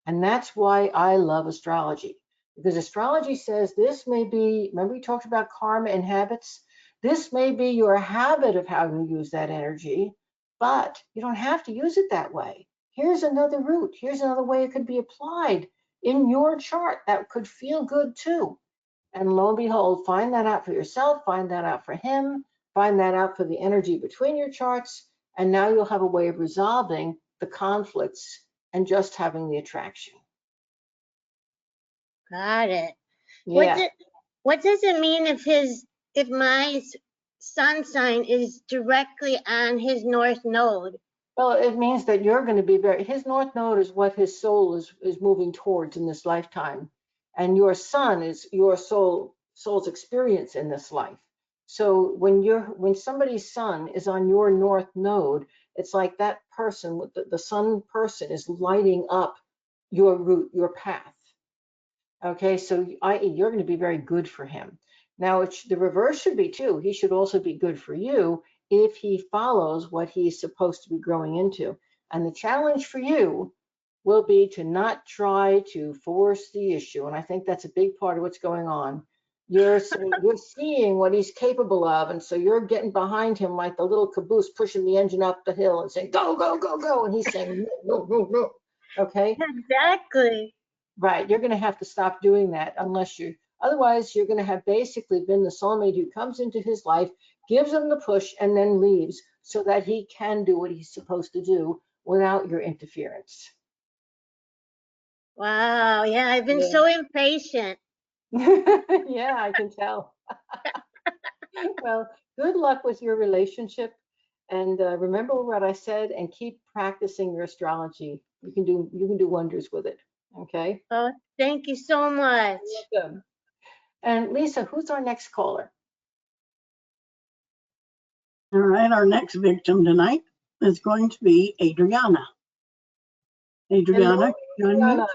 And that's why I love astrology, because astrology says this may be, remember we talked about karma and habits? This may be your habit of how you use that energy, but you don't have to use it that way. Here's another route. Here's another way it could be applied in your chart that could feel good too. And lo and behold, find that out for yourself, find that out for him, find that out for the energy between your charts, and now you'll have a way of resolving the conflicts and just having the attraction. Got it. Yeah. What does it mean if my sun sign is directly on his north node? Well, it means that you're going to be his north node is what his soul is moving towards in this lifetime. And your sun is your soul's experience in this life. So when somebody's sun is on your north node, it's like that person with the sun person is lighting up your route, your path. Okay, so i.e., you're going to be very good for him. Now, the reverse should be too. He should also be good for you if he follows what he's supposed to be growing into. And the challenge for you will be to not try to force the issue. And I think that's a big part of what's going on. You're seeing what he's capable of, and so you're getting behind him like the little caboose pushing the engine up the hill and saying, go, go, go, go. And he's saying, no, no, no, no. Okay. Exactly. Right, you're going to have to stop doing that otherwise you're going to have basically been the soulmate who comes into his life, gives him the push, and then leaves so that he can do what he's supposed to do without your interference. Wow. Yeah, I've been Yeah. so impatient. Yeah, I can tell. Well, good luck with your relationship. And remember what I said and keep practicing your astrology. You can do wonders with it. Okay? Oh, thank you so much. You're welcome. And Lisa, who's our next caller? All right, our next victim tonight is going to be Adriana. Adriana, Hello, can you unmute? Adriana.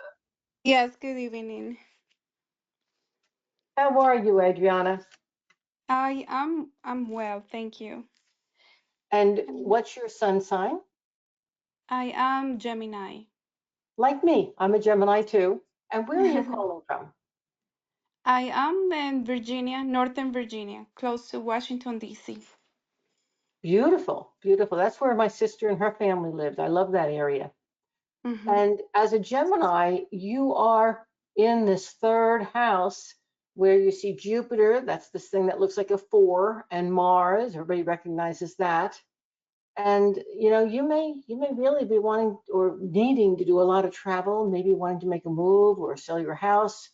Yes, good evening. How are you, Adriana? I'm well, thank you. And Um, what's your sun sign? I am Gemini. Like me, I'm a Gemini too. And where are you calling from? I am in Virginia, Northern Virginia, close to Washington, D.C. Beautiful, beautiful. That's where my sister and her family lived. I love that area. Mm-hmm. And as a Gemini, you are in this third house where you see Jupiter, that's this thing that looks like a four, and Mars, everybody recognizes that. And you may really be wanting or needing to do a lot of travel, maybe wanting to make a move or sell your house.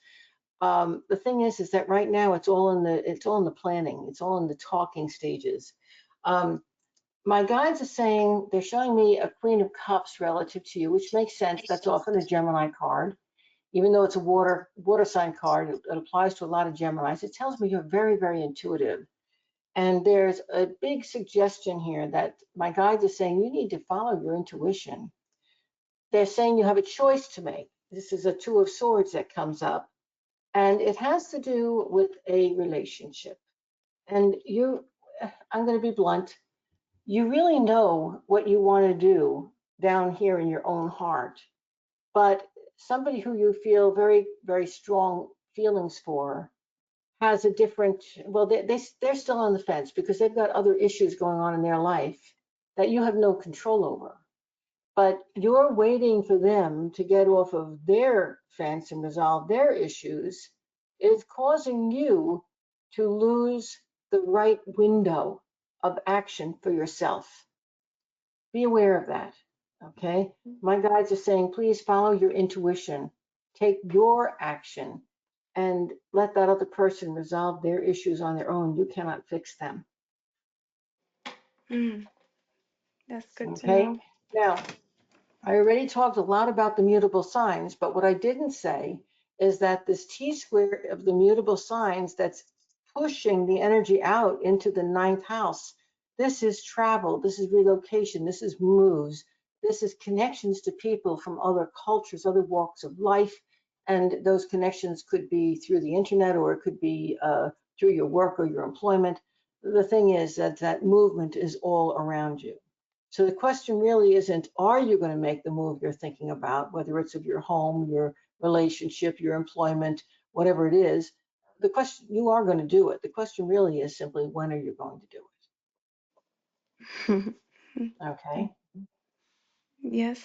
The thing is that right now it's all in the planning, it's all in the talking stages. Um, my guides are saying they're showing me a Queen of Cups relative to you, which makes sense. That's often a Gemini card, even though it's a water sign card. It applies to a lot of Geminis. It tells me you're very, very intuitive. And there's a big suggestion here that my guides are saying you need to follow your intuition. They're saying you have a choice to make. This is a Two of Swords that comes up, and it has to do with a relationship. And I'm going to be blunt, you really know what you want to do down here in your own heart, but somebody who you feel very, very strong feelings for has a different, well, they're still on the fence because they've got other issues going on in their life that you have no control over. But you're waiting for them to get off of their fence and resolve their issues is causing you to lose the right window of action for yourself. Be aware of that. Okay. My guides are saying, please follow your intuition, take your action, and let that other person resolve their issues on their own. You cannot fix them. Mm, that's good to Okay. know. Now, I already talked a lot about the mutable signs, but what I didn't say is that this T square of the mutable signs that's pushing the energy out into the ninth house, this is travel, this is relocation, this is moves, this is connections to people from other cultures, other walks of life. And those connections could be through the internet or it could be through your work or your employment. The thing is that that movement is all around you. So the question really isn't, are you going to make the move you're thinking about, whether it's of your home, your relationship, your employment, whatever it is. The question, you are going to do it. The question really is simply, when are you going to do it? Okay. Yes.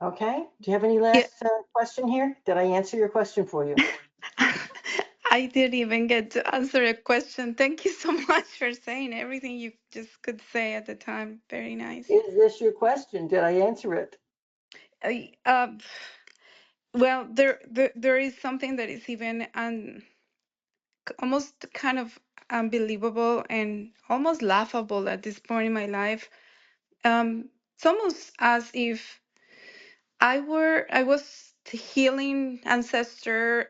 Okay. Do you have any Yeah. last question here? Did I answer your question for you? I didn't even get to answer a question. Thank you so much for saying everything you just could say at the time. Very nice. Is this your question? Did I answer it? I, uh, well, there is something that is even almost kind of unbelievable and almost laughable at this point in my life. It's almost as if I was healing ancestral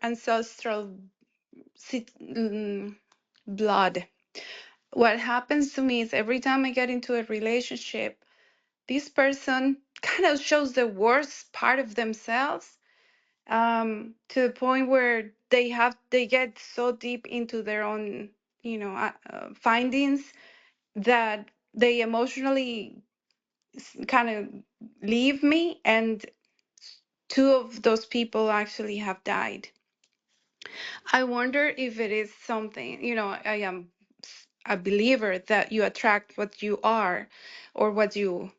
blood. What happens to me is every time I get into a relationship, this person kind of shows the worst part of themselves, to the point where they get so deep into their own, findings, that they emotionally kind of leave me, and two of those people actually have died. I wonder if it is something, I am a believer that you attract what you are, or what you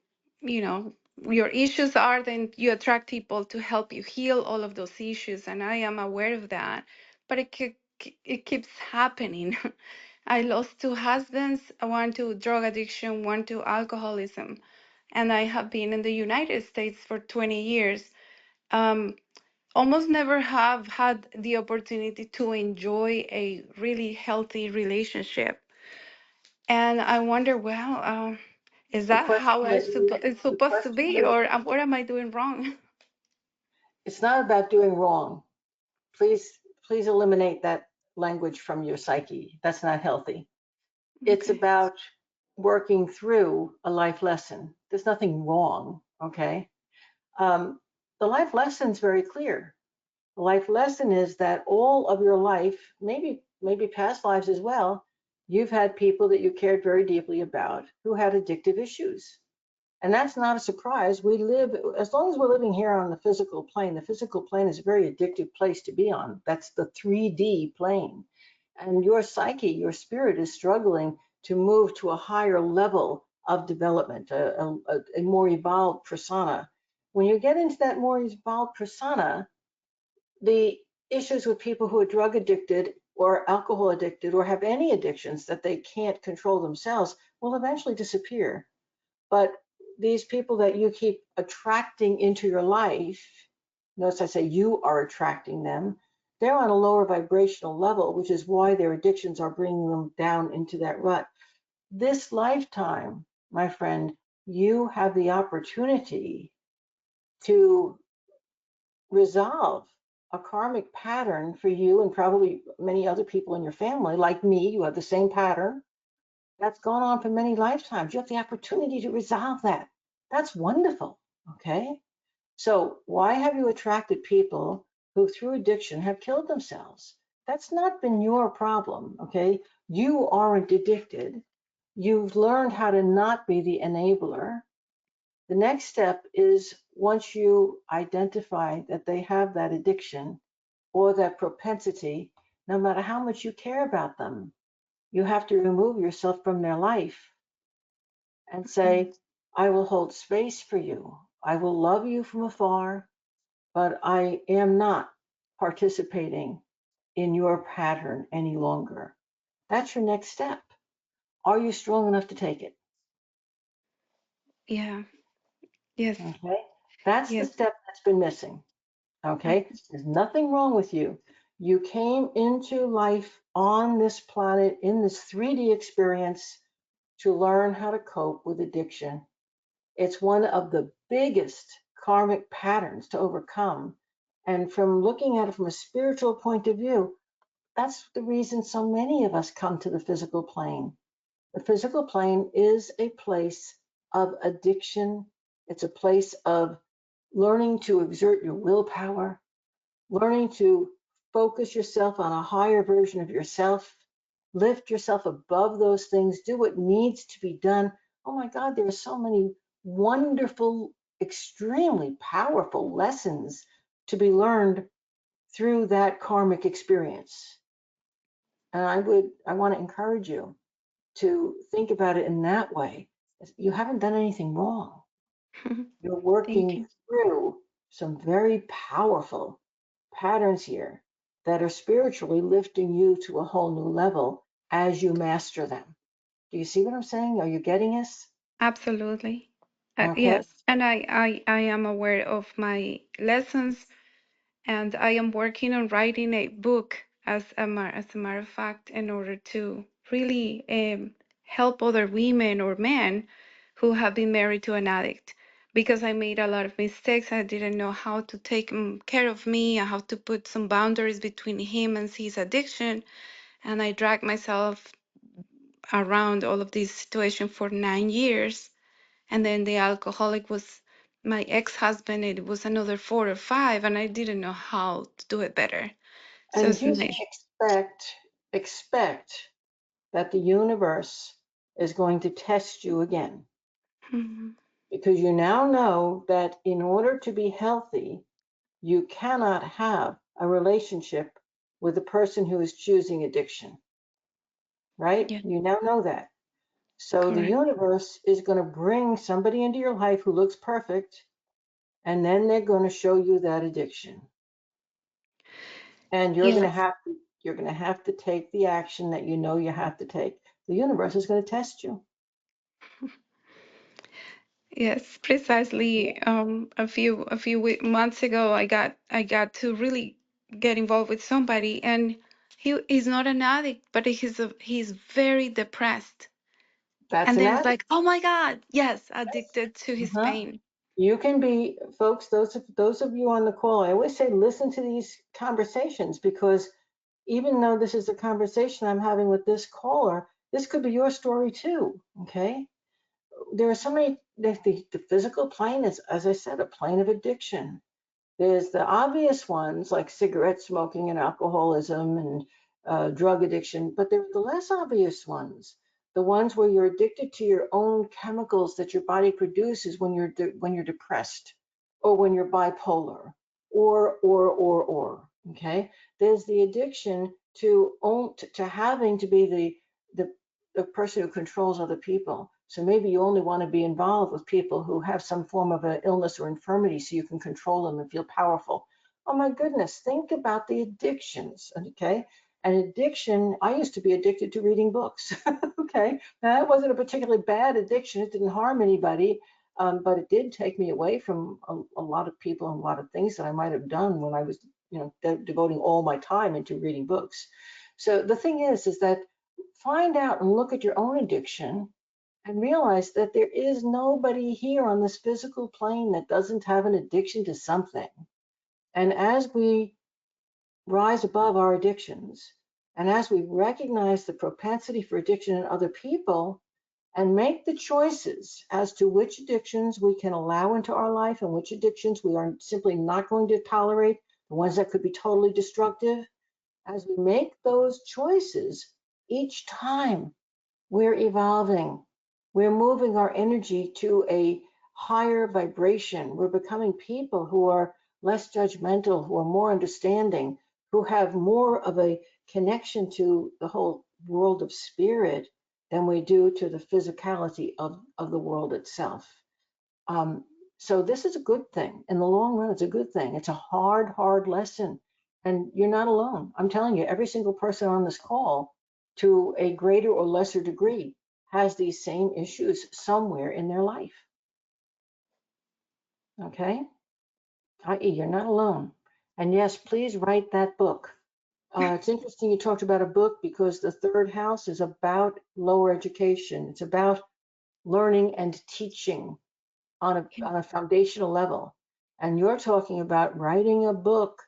know, your issues are, then you attract people to help you heal all of those issues. And I am aware of that, but it keeps happening. I lost two husbands, one to drug addiction, one to alcoholism, and I have been in the United States for 20 years. Um, Almost never have had the opportunity to enjoy a really healthy relationship. And I wonder, well, is The that question how that you, it's the supposed to question be, is, or what am I doing wrong? it's not about doing wrong. Please, please eliminate that language from your psyche. That's not healthy. It's Okay. about working through a life lesson. There's nothing wrong, okay? Um, the life lesson's very clear. The life lesson is that all of your life, maybe past lives as well, you've had people that you cared very deeply about who had addictive issues. And that's not a surprise. We live, as long as we're living here on the physical plane is a very addictive place to be on. That's the 3D plane. And your psyche, your spirit is struggling to move to a higher level of development, a more evolved persona. When you get into that more evolved persona, the issues with people who are drug addicted or alcohol addicted or have any addictions that they can't control themselves will eventually disappear. But these people that you keep attracting into your life, notice I say you are attracting them, they're on a lower vibrational level, which is why their addictions are bringing them down into that rut. This lifetime, my friend, you have the opportunity to resolve a karmic pattern for you and probably many other people in your family. Like me, you have the same pattern that's gone on for many lifetimes. You have the opportunity to resolve that. That's wonderful. Okay. So why have you attracted people who through addiction have killed themselves? That's not been your problem. Okay. You aren't addicted. You've learned how to not be the enabler. The next step is, once you identify that they have that addiction or that propensity, no matter how much you care about them, you have to remove yourself from their life and say, I will hold space for you. I will love you from afar, but I am not participating in your pattern any longer. That's your next step. Are you strong enough to take it? Yeah. Yes. Okay. That's the Yes. step that's been missing. ab- Okay. There's nothing wrong with you. You came into life on this planet in this 3D experience to learn how to cope with addiction. It's one of the biggest karmic patterns to overcome. And from looking at it from a spiritual point of view, that's the reason so many of us come to the physical plane. The physical plane is a place of addiction. It's a place of learning to exert your willpower, learning to focus yourself on a higher version of yourself, lift yourself above those things, do what needs to be done. Oh my God, there are so many wonderful, extremely powerful lessons to be learned through that karmic experience. And I want to encourage you to think about it in that way. You haven't done anything wrong. You're Thank working you. through some very powerful patterns here that are spiritually lifting you to a whole new level as you master them. Do you see what I'm saying? Are you getting us? Absolutely. Okay. Yes. And I am aware of my lessons, and I am working on writing a book as a matter of fact, in order to really help other women or men who have been married to an addict. Because I made a lot of mistakes. I didn't know how to take care of me. I have to put some boundaries between him and his addiction. And I dragged myself around all of this situation for 9 years. And then the alcoholic was my ex-husband. It was another 4 or 5, and I didn't know how to do it better. So And it's you nice. expect that the universe is going to test you again, Mhm. because you now know that in order to be healthy, you cannot have a relationship with a person who is choosing addiction, right? Yeah, You now know that. So the correct. universe is going to bring somebody into your life who looks perfect, and then they're going to show you that addiction. And Yes, you're going to have to take the action that you know you have to take. The universe is going to test you. yes, precisely. A few months ago, I got to really get involved with somebody, and he is not an addict, but he's very depressed. That's And an then it's addict. like, oh my God, yes, addicted to his Uh-huh. pain. You can be, folks, those of you on the call, I always say listen to these conversations, because even though this is a conversation I'm having with this caller, this could be your story too. Okay. There are so many, the physical plane is, as I said, a plane of addiction. There's the obvious ones like cigarette smoking and alcoholism and drug addiction, but there are the less obvious ones, The ones where you're addicted to your own chemicals that your body produces when you're depressed, or when you're bipolar, or. Okay, there's the addiction to having to be the person who controls other people. So maybe you only want to be involved with people who have some form of an illness or infirmity so you can control them and feel powerful. Oh my goodness, think about the addictions, okay? An addiction, I used to be addicted to reading books, okay? Now, that wasn't a particularly bad addiction. It didn't harm anybody, but it did take me away from a lot of people and a lot of things that I might have done when I was, devoting all my time into reading books. So the thing is that find out and look at your own addiction and realize that there is nobody here on this physical plane that doesn't have an addiction to something. And as we rise above our addictions, and as we recognize the propensity for addiction in other people, and make the choices as to which addictions we can allow into our life and which addictions we are simply not going to tolerate, the ones that could be totally destructive, as we make those choices, each time we're evolving. We're moving our energy to a higher vibration. We're becoming people who are less judgmental, who are more understanding, who have more of a connection to the whole world of spirit than we do to the physicality of the world itself. Um, so this is a good thing. In the long run, it's a good thing. It's a hard, hard lesson. And you're not alone. I'm telling you, every single person on this call, to a greater or lesser degree, has these same issues somewhere in their life. Okay? I.e., you're not alone. And yes, please write that book. It's interesting you talked about a book because the third house is about lower education. It's about learning and teaching on a foundational level. And you're talking about writing a book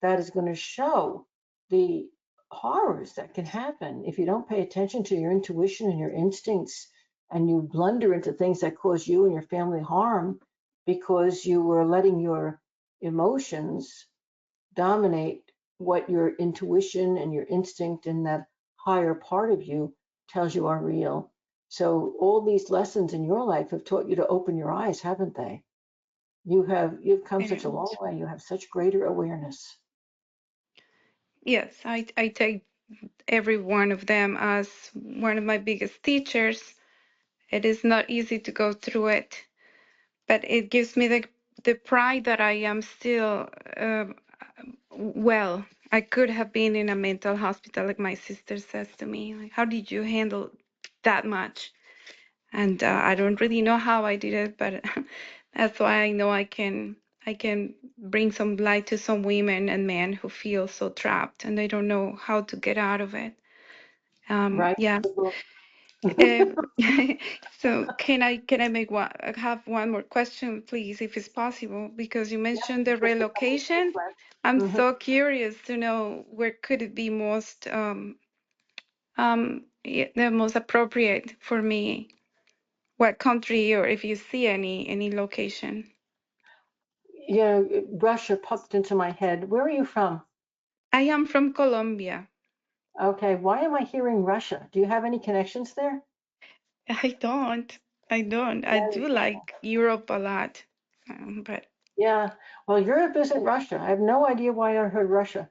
that is going to show the horrors that can happen if you don't pay attention to your intuition and your instincts, and you blunder into things that cause you and your family harm because you were letting your emotions dominate what your intuition and your instinct and that higher part of you tells you are real. So all these lessons in your life have taught you to open your eyes, haven't they? You've come such a long way. You have such greater awareness. Yes, I take every one of them as one of my biggest teachers. It is not easy to go through it, but it gives me the pride that I am still well. I could have been in a mental hospital, like my sister says to me. Like, how did you handle that much? And I don't really know how I did it, but that's why I know I can bring some light to some women and men who feel so trapped and they don't know how to get out of it. Right? Yeah. So can I make one have one more question, please, if it's possible? Because you mentioned the relocation. I'm Mhm. so curious to know where could it be most the most appropriate for me. What country, or if you see any location. Yeah, Russia popped into my head. Where are you from? I am from Colombia. Okay, why am I hearing Russia? Do you have any connections there? I don't. I don't. I do like Europe a lot, but Yeah, well, Europe isn't Russia. I have no idea why I heard Russia,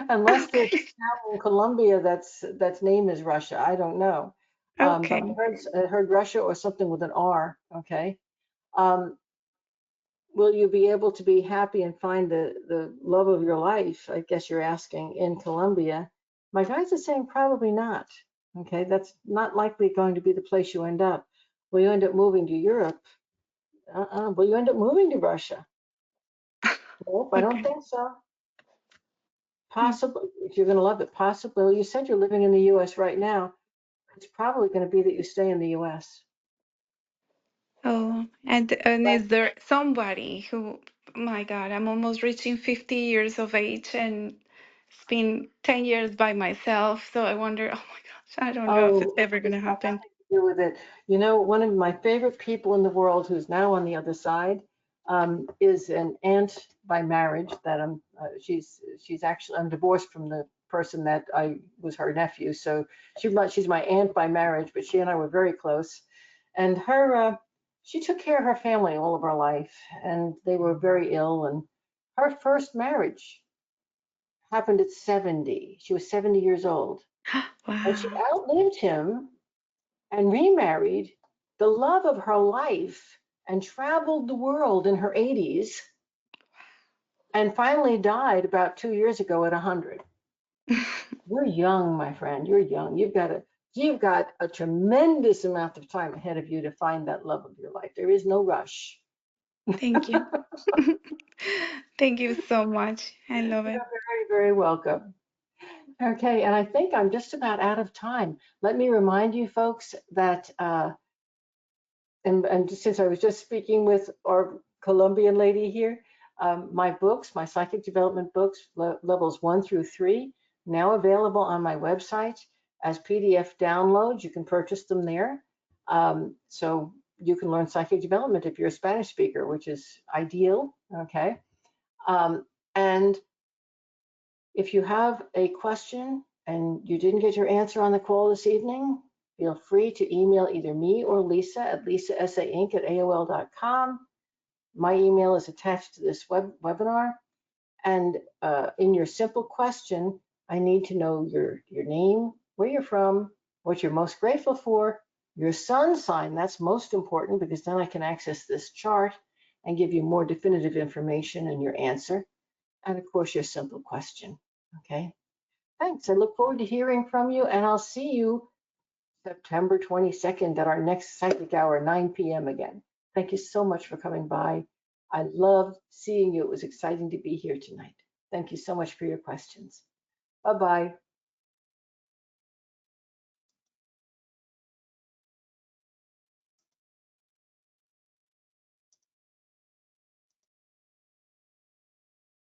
unless there's okay, a town in Colombia that's name is Russia. I don't know, but okay. I heard Russia or something with an R. Okay, um, will you be able to be happy and find the love of your life? I guess you're asking in Colombia. My guides are saying probably not. Okay, that's not likely going to be the place you end up. Will you end up moving to Europe? Will you end up moving to Russia? Nope, I don't Okay. think so. Mm. Possibly, if you're going to love it, possibly. You said you're living in the U.S. right now. It's probably going to be that you stay in the U.S. Oh, and is there somebody who, my God, I'm almost reaching 50 years of age and it's been 10 years by myself. So I wonder, oh my gosh, I don't know if it's Oh, ever it's gonna got happen. nothing to do with it. You know, one of my favorite people in the world who's now on the other side is an aunt by marriage that she's actually, I'm divorced from the person that I was her nephew. So she's my aunt by marriage, but she and I were very close. And she took care of her family all of her life, and they were very ill. And her first marriage happened at 70. She was 70 years old, and she Wow. outlived him and remarried the love of her life and traveled the world in her 80s and finally died about 2 years ago at 100. You're young, my friend. You're young. You've got a tremendous amount of time ahead of you to find that love of your life. There is no rush. Thank you. Thank you so much. I love it. You're very, very welcome. Okay, and I think I'm just about out of time. Let me remind you folks that and since I was just speaking with our Colombian lady here, my books, my psychic development books, levels 1 through 3, now available on my website as PDF downloads. You can purchase them there. So you can learn psychic development if you're a Spanish speaker, which is ideal. Okay. And if you have a question and you didn't get your answer on the call this evening, feel free to email either me or Lisa at lisasainc@aol.com. My email is attached to this webinar. And in your simple question, I need to know your name, where you're from, what you're most grateful for, your sun sign. That's most important because then I can access this chart and give you more definitive information in your answer. And of course, your simple question. Okay. Thanks. I look forward to hearing from you, and I'll see you September 22nd at our next psychic hour, 9 p.m. again. Thank you so much for coming by. I loved seeing you. It was exciting to be here tonight. Thank you so much for your questions. Bye-bye.